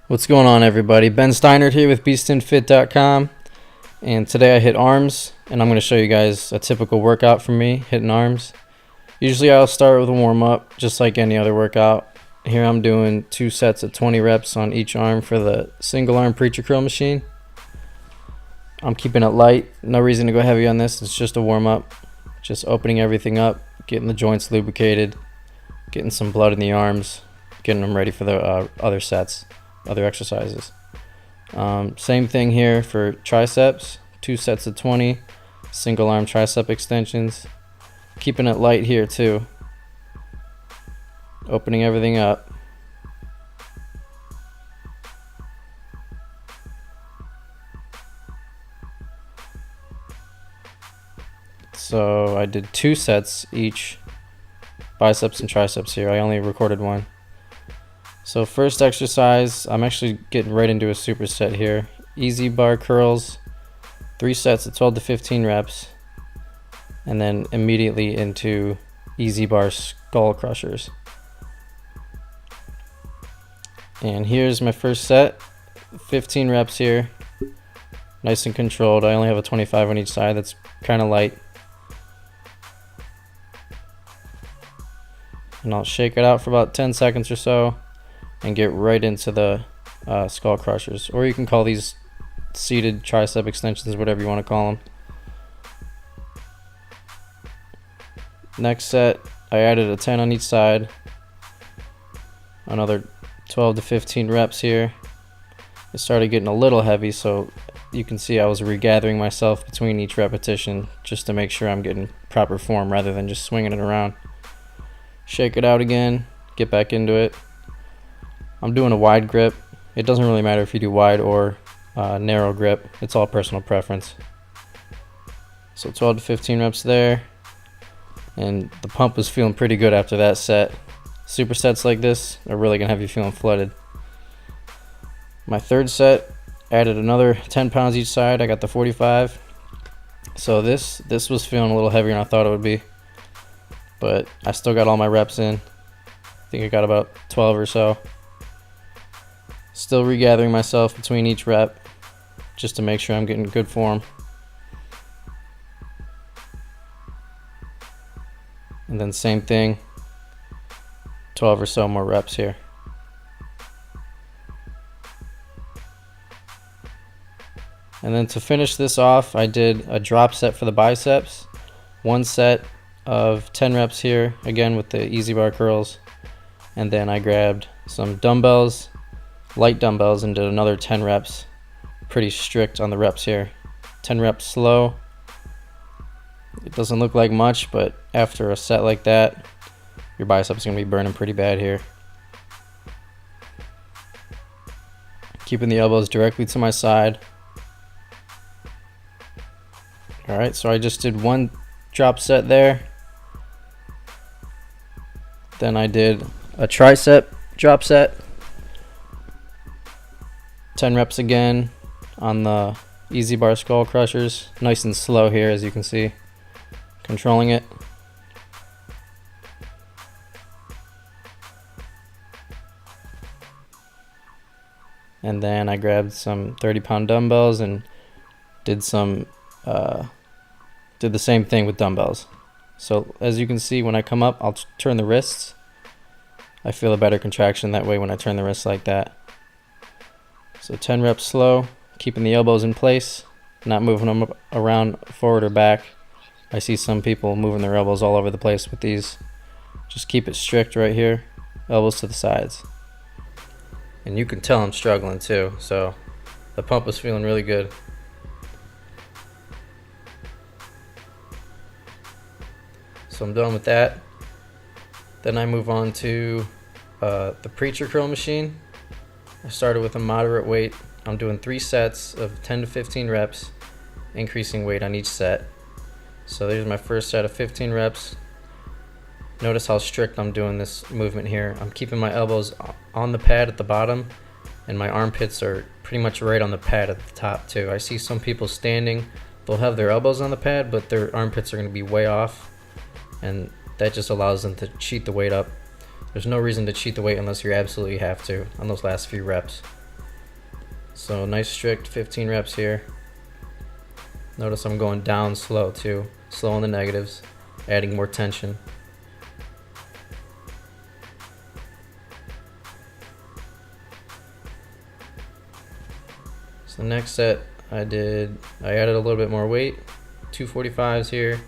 What's going on, everybody? Ben STINARD here with BeastinFit.com, and today I hit arms, and I'm going to show you guys a typical workout for me hitting arms. Usually I'll start with a warm-up just like any other workout. Here I'm doing 2 sets of 20 reps on each arm for the single arm preacher curl machine. I'm keeping it light, no reason to go heavy on this. It's just a warm-up, just opening everything up, getting the joints lubricated, getting some blood in the arms, getting them ready for the other sets, other exercises. Same thing here for triceps, 2 sets of 20 single arm tricep extensions. Keeping it light here too, opening everything up. So I did 2 sets each, biceps and triceps here. I only recorded one. So first exercise, I'm actually getting right into a superset here. Easy bar curls, 3 sets of 12 to 15 reps, and then immediately into easy bar skull crushers. And here's my first set, 15 reps here, nice and controlled. I only have a 25 on each side, that's kind of light. And I'll shake it out for about 10 seconds or so and get right into the skull crushers, or you can call these seated tricep extensions, whatever you want to call them. Next set, I added a 10 on each side, another 12 to 15 reps here. It started getting a little heavy, so you can see I was regathering myself between each repetition just to make sure I'm getting proper form rather than just swinging it around. Shake it out again, get back into it. I'm doing a wide grip. It doesn't really matter if you do wide or narrow grip. It's all personal preference. So 12 to 15 reps there. And the pump was feeling pretty good after that set. Supersets like this are really going to have you feeling flooded. My third set, added another 10 pounds each side. I got the 45. So this was feeling a little heavier than I thought it would be. But I still got all my reps in. I think I got about 12 or so. Still regathering myself between each rep just to make sure I'm getting good form. And then same thing, 12 or so more reps here. And then to finish this off, I did a drop set for the biceps. 1 set of 10 reps here, again with the easy bar curls. And then I grabbed some dumbbells, light dumbbells, and did another 10 reps. Pretty strict on the reps here. 10 reps slow. It doesn't look like much, but after a set like that, your biceps are going to be burning pretty bad here. Keeping the elbows directly to my side. Alright, so I just did 1 drop set there. Then I did a tricep drop set. 10 reps again on the easy bar skull crushers. Nice and slow here, as you can see. Controlling it. And then I grabbed some 30-pound dumbbells and did the same thing with dumbbells. So as you can see, when I come up, I'll turn the wrists. I feel a better contraction that way when I turn the wrists like that. So 10 reps slow, keeping the elbows in place, not moving them around forward or back. I see some people moving their elbows all over the place with these. Just keep it strict right here, elbows to the sides. And you can tell I'm struggling too, so the pump was feeling really good. So I'm done with that. Then I move on to the preacher curl machine. I started with a moderate weight. I'm doing 3 sets of 10 to 15 reps, increasing weight on each set. So there's my first set of 15 reps. Notice how strict I'm doing this movement here. I'm keeping my elbows on the pad at the bottom, and my armpits are pretty much right on the pad at the top too. I see some people standing, they'll have their elbows on the pad, but their armpits are going to be way off, and that just allows them to cheat the weight up. There's no reason to cheat the weight unless you absolutely have to on those last few reps. So nice strict 15 reps here. Notice I'm going down slow too, slow on the negatives, adding more tension. So the next set I added a little bit more weight, 245s here.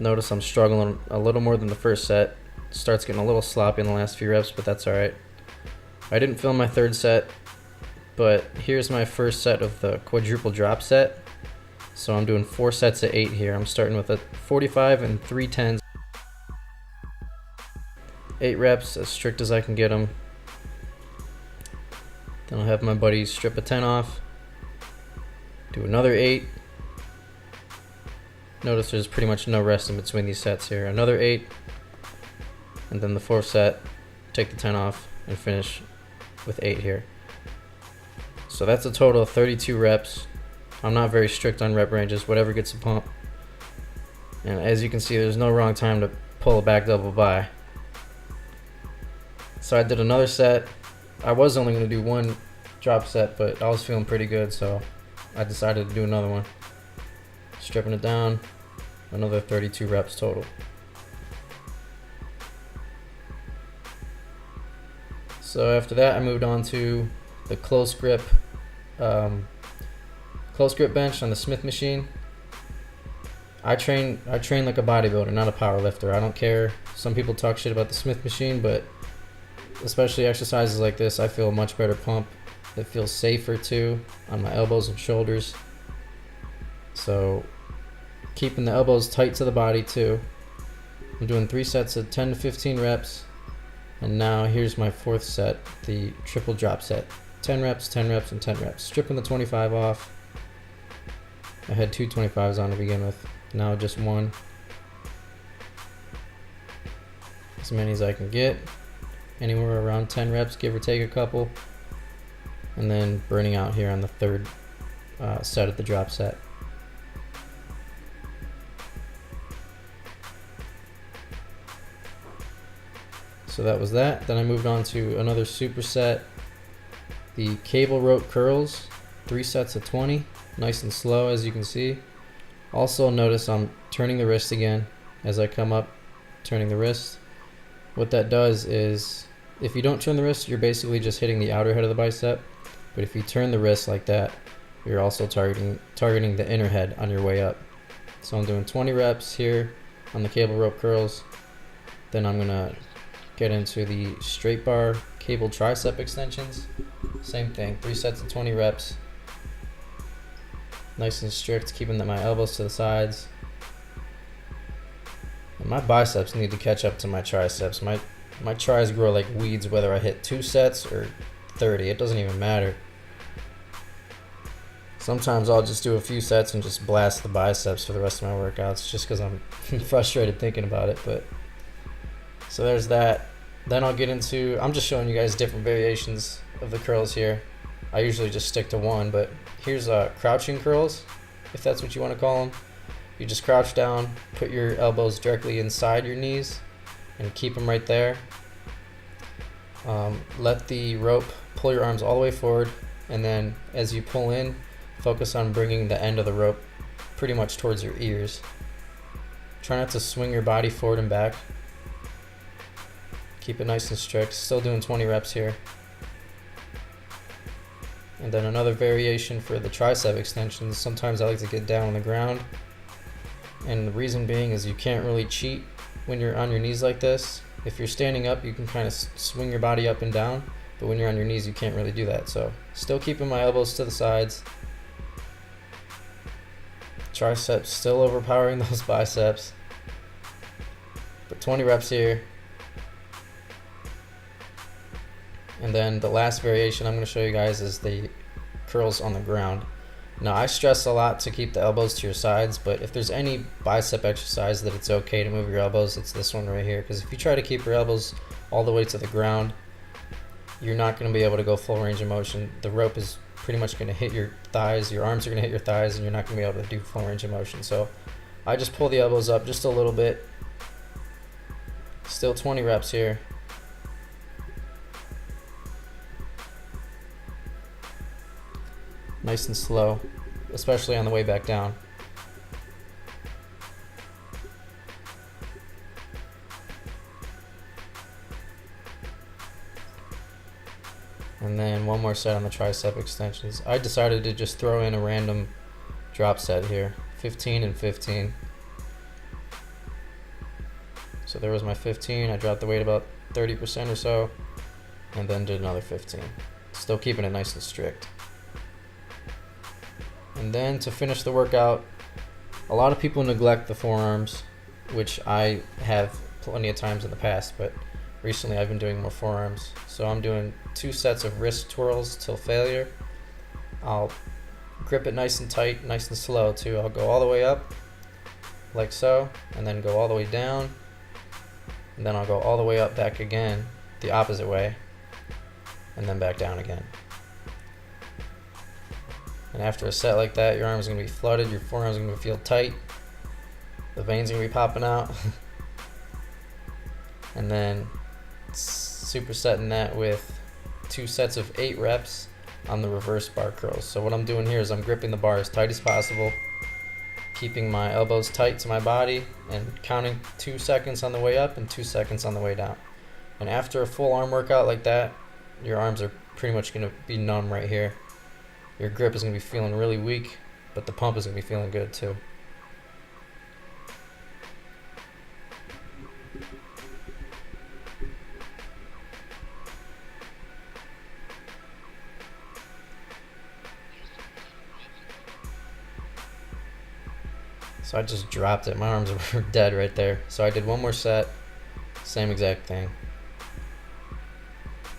Notice I'm struggling a little more than the first set. Starts getting a little sloppy in the last few reps, but that's alright. I didn't film my third set, but here's my first set of the quadruple drop set. So I'm doing 4 sets of 8 here. I'm starting with a 45 and 3 10s. 8 reps, as strict as I can get them. Then I'll have my buddy strip a 10 off. Do another 8. Notice there's pretty much no rest in between these sets here. Another 8. And then the 4th set, take the 10 off and finish with 8 here. So that's a total of 32 reps. I'm not very strict on rep ranges, whatever gets a pump. And as you can see, there's no wrong time to pull a back double by. So I did another set. I was only going to do 1 drop set, but I was feeling pretty good, so I decided to do another one. Stripping it down, another 32 reps total. So after that, I moved on to the close grip bench on the Smith machine. I train like a bodybuilder, not a power lifter. I don't care. Some people talk shit about the Smith machine, but especially exercises like this, I feel a much better pump. It feels safer too on my elbows and shoulders. So keeping the elbows tight to the body too. I'm doing 3 sets of 10 to 15 reps. And now here's my 4th set, the triple drop set. 10 reps, 10 reps, and 10 reps. Stripping the 25 off. I had 2 25s on to begin with. Now just 1. As many as I can get. Anywhere around 10 reps, give or take a couple. And then burning out here on the 3rd set of the drop set. So that was that. Then I moved on to another superset, the cable rope curls, 3 sets of 20, nice and slow as you can see. Also notice I'm turning the wrist again as I come up, turning the wrist. What that does is, if you don't turn the wrist, you're basically just hitting the outer head of the bicep. But if you turn the wrist like that, you're also targeting the inner head on your way up. So I'm doing 20 reps here on the cable rope curls. Then I'm gonna get into the straight bar cable tricep extensions. Same thing, 3 sets of 20 reps. Nice and strict, keeping my elbows to the sides. And my biceps need to catch up to my triceps. My tris grow like weeds whether I hit 2 sets or 30. It doesn't even matter. Sometimes I'll just do a few sets and just blast the biceps for the rest of my workouts just because I'm frustrated thinking about it. But so there's that. Then I'll get into, I'm just showing you guys different variations of the curls here. I usually just stick to one, but here's crouching curls, if that's what you want to call them. You just crouch down, put your elbows directly inside your knees, and keep them right there. Let the rope pull your arms all the way forward, and then as you pull in, focus on bringing the end of the rope pretty much towards your ears. Try not to swing your body forward and back. Keep it nice and strict. Still doing 20 reps here. And then another variation for the tricep extensions. Sometimes I like to get down on the ground. And the reason being is you can't really cheat when you're on your knees like this. If you're standing up, you can kind of swing your body up and down. But when you're on your knees, you can't really do that. So still keeping my elbows to the sides. Triceps still overpowering those biceps. But 20 reps here. And then the last variation I'm going to show you guys is the curls on the ground. Now I stress a lot to keep the elbows to your sides, but if there's any bicep exercise that it's okay to move your elbows, it's this one right here. Because if you try to keep your elbows all the way to the ground, you're not going to be able to go full range of motion. The rope is pretty much going to hit your thighs, your arms are going to hit your thighs, and you're not going to be able to do full range of motion. So I just pull the elbows up just a little bit. Still 20 reps here. nice and slow, especially on the way back down. And then one more set on the tricep extensions. I decided to just throw in a random drop set here, 15 and 15. So there was my 15, I dropped the weight about 30% or so, and then did another 15. Still keeping it nice and strict. And then to finish the workout, a lot of people neglect the forearms, which I have plenty of times in the past, but recently I've been doing more forearms. So I'm doing 2 sets of wrist twirls till failure. I'll grip it nice and tight, nice and slow too. I'll go all the way up, like so, and then go all the way down, and then I'll go all the way up back again, the opposite way, and then back down again. And after a set like that, your arms are going to be flooded, your forearms are going to feel tight, the veins are going to be popping out, and then supersetting that with 2 sets of 8 reps on the reverse bar curls. So what I'm doing here is I'm gripping the bar as tight as possible, keeping my elbows tight to my body, and counting 2 seconds on the way up and 2 seconds on the way down. And after a full arm workout like that, your arms are pretty much going to be numb right here. Your grip is going to be feeling really weak, but the pump is going to be feeling good too. So I just dropped it. My arms were dead right there. So I did one more set, same exact thing.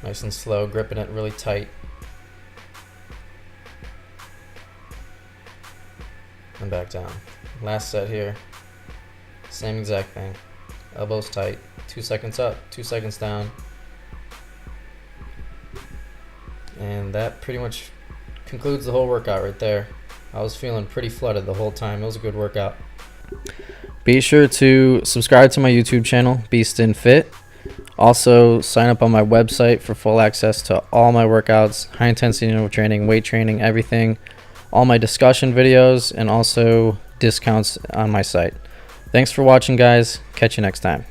Nice and slow, gripping it really tight. And back down. Last set here, same exact thing. Elbows tight, 2 seconds up, 2 seconds down. And that pretty much concludes the whole workout right there. I was feeling pretty flooded the whole time. It was a good workout. Be sure to subscribe to my YouTube channel, Beast in Fit. Also, sign up on my website for full access to all my workouts, high intensity interval training, weight training, everything, all my discussion videos, and also discounts on my site. Thanks for watching, guys. Catch you next time.